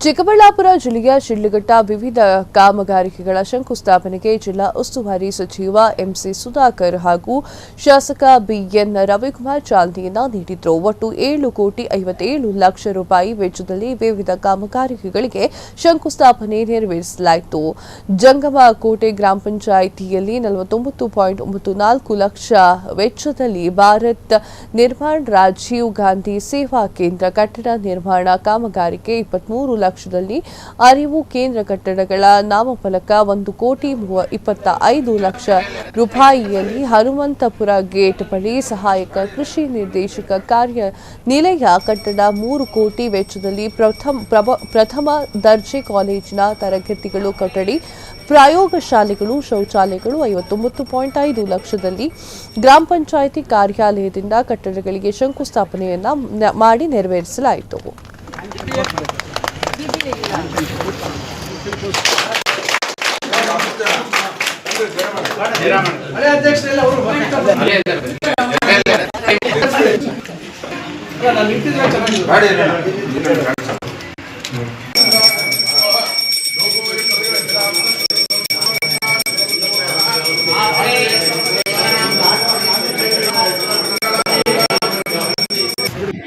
ಚಿಕ್ಕಬಳ್ಳಾಪುರ ಜಿಲ್ಲೆಯ ಶಿಡ್ಲಘಟ್ಟ ವಿವಿಧ ಕಾಮಗಾರಿಕೆಗಳ ಶಂಕುಸ್ಥಾಪನೆಗೆ ಜಿಲ್ಲಾ ಉಸ್ತುವಾರಿ ಸಚಿವ ಎಂಸಿ ಸುಧಾಕರ್ ಹಾಗೂ ಶಾಸಕ ಬಿಎನ್ ರವಿಕುಮಾರ್ ಚಾಲನೆಯನ್ನ ನೀಡಿದರು. ಒಟ್ಟು 7,57 ರೂಪಾಯಿ ವೆಚ್ಚದಲ್ಲಿ ವಿವಿಧ ಕಾಮಗಾರಿಕೆಗಳಿಗೆ ಶಂಕುಸ್ಥಾಪನೆ ನೆರವೇರಿಸಲಾಯಿತು. ಜಂಗಮಕೋಟೆ ಗ್ರಾಮ ಪಂಚಾಯಿತಿಯಲ್ಲಿ 49.94 ಲಕ್ಷ ವೆಚ್ಚದಲ್ಲಿ ಭಾರತ್ ನಿರ್ಮಾಣ ರಾಜೀವ್ ಗಾಂಧಿ ಸೇವಾ ಕೇಂದ್ರ ಕಟ್ಟಡ ನಿರ್ಮಾಣ ಕಾಮಗಾರಿಗೆ 23 ಲಕ್ಷದಲ್ಲಿ ಅರಿವು ಕೇಂದ್ರ ಕಟ್ಟಡಗಳ ನಾಮಫಲಕ 1,25 ಲಕ್ಷ ರೂಪಾಯಿಯಲ್ಲಿ ಹನುಮಂತಪುರ ಗೇಟ್ ಬಳಿ ಸಹಾಯಕ ಕೃಷಿ ನಿರ್ದೇಶಕ ಕಾರ್ಯನಿಲಯ ಕಟ್ಟಡ 3 ಕೋಟಿ ವೆಚ್ಚದಲ್ಲಿ ಪ್ರಥಮ ದರ್ಜೆ ಕಾಲೇಜಿನ ತರಗತಿಗಳು ಕೊಠಡಿ ಪ್ರಯೋಗಶಾಲೆಗಳು ಶೌಚಾಲಯಗಳು 59.5 ಲಕ್ಷದಲ್ಲಿ ಗ್ರಾಮ ಪಂಚಾಯಿತಿ ಕಾರ್ಯಾಲಯದಿಂದ ಕಟ್ಟಡಗಳಿಗೆ ಶಂಕುಸ್ಥಾಪನೆಯನ್ನ ಮಾಡಿ ನೆರವೇರಿಸಲಾಯಿತು.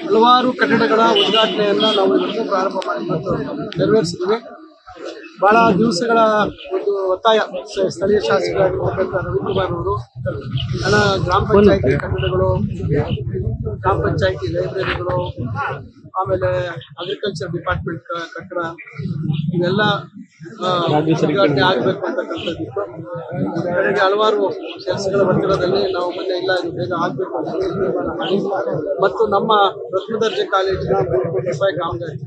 ಹಲವಾರು ಕಟ್ಟಡಗಳ ಉದ್ಘಾಟನೆಯನ್ನ ನಾವು ಇವತ್ತು ಪ್ರಾರಂಭ ಮಾಡಿ ನೆರವೇರಿಸಿದ್ದೀವಿ. ಬಹಳ ದಿವಸಗಳ ಒಂದು ಒತ್ತಾಯ ಸ್ಥಳೀಯ ಶಾಸಕರಾಗಿರ್ತಕ್ಕಂಥ ರವಿಕುಮಾರ್ ಅವರು ಗ್ರಾಮ ಪಂಚಾಯಿತಿ ಕಟ್ಟಡಗಳು, ಗ್ರಾಮ ಪಂಚಾಯಿತಿ ಲೈಬ್ರರಿಗಳು, ಆಮೇಲೆ ಅಗ್ರಿಕಲ್ಚರ್ ಡಿಪಾರ್ಟ್ಮೆಂಟ್ ಕಟ್ಟಡ ಇವೆಲ್ಲ ಉದ್ಘಾಟನೆ ಆಗಬೇಕು ಅಂತಕ್ಕಂಥದ್ದಿತ್ತು. ಕಡೆಗೆ ಹಲವಾರು ಕೆಲಸಗಳ ಒತ್ತಡದಲ್ಲಿ ನಾವು ಮೊನ್ನೆ ಇಲ್ಲ ಇದು ಬೇಗ ಆಗಬೇಕು ಅಂತ ತೀರ್ಮಾನ ಮಾಡಿ ಮತ್ತು ನಮ್ಮ ಪ್ರಥಮ ದರ್ಜೆ ಕಾಲೇಜಿನ 3 ಕೋಟಿ ರೂಪಾಯಿ ಕಾಮಗಾರಿ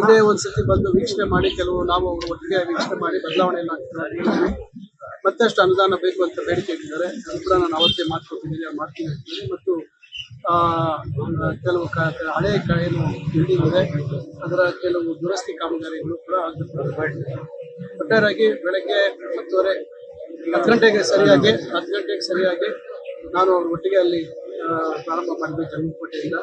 ಇದೇ ಒಂದ್ಸತಿ ಬಂದು ವೀಕ್ಷಣೆ ಮಾಡಿ ನಾವು ಒಟ್ಟಿಗೆ ವೀಕ್ಷಣೆ ಮಾಡಿ ಬದಲಾವಣೆಯನ್ನು ಹಾಕ್ತೀವಿ. ಮತ್ತಷ್ಟು ಅನುದಾನ ಬೇಕು ಅಂತ ಬೇಡಿಕೆ ಇಟ್ಟಿದ್ದಾರೆ. ಅದು ಕೂಡ ನಾನು ಅವತ್ತೇ ಮಾಡ್ತೀನಿ ಮತ್ತು ಕೆಲವು ಹಳೆ ಏನು ಬಿಲ್ಡಿಂಗ್ ಇದೆ ಅದರ ಕೆಲವು ದುರಸ್ತಿ ಕಾಮಗಾರಿಗಳು ಕೂಡ ಆಗಬೇಕು. ಒಟ್ಟಾರೆಯಾಗಿ ಬೆಳಗ್ಗೆ 10 ಗಂಟೆಗೆ ಸರಿಯಾಗಿ ನಾನು ಒಟ್ಟಿಗೆ ಅಲ್ಲಿ ಪ್ರಾರಂಭ ಮಾಡಿದ್ವಿ ಜಂಗಮಕೋಟೆಯಿಂದ.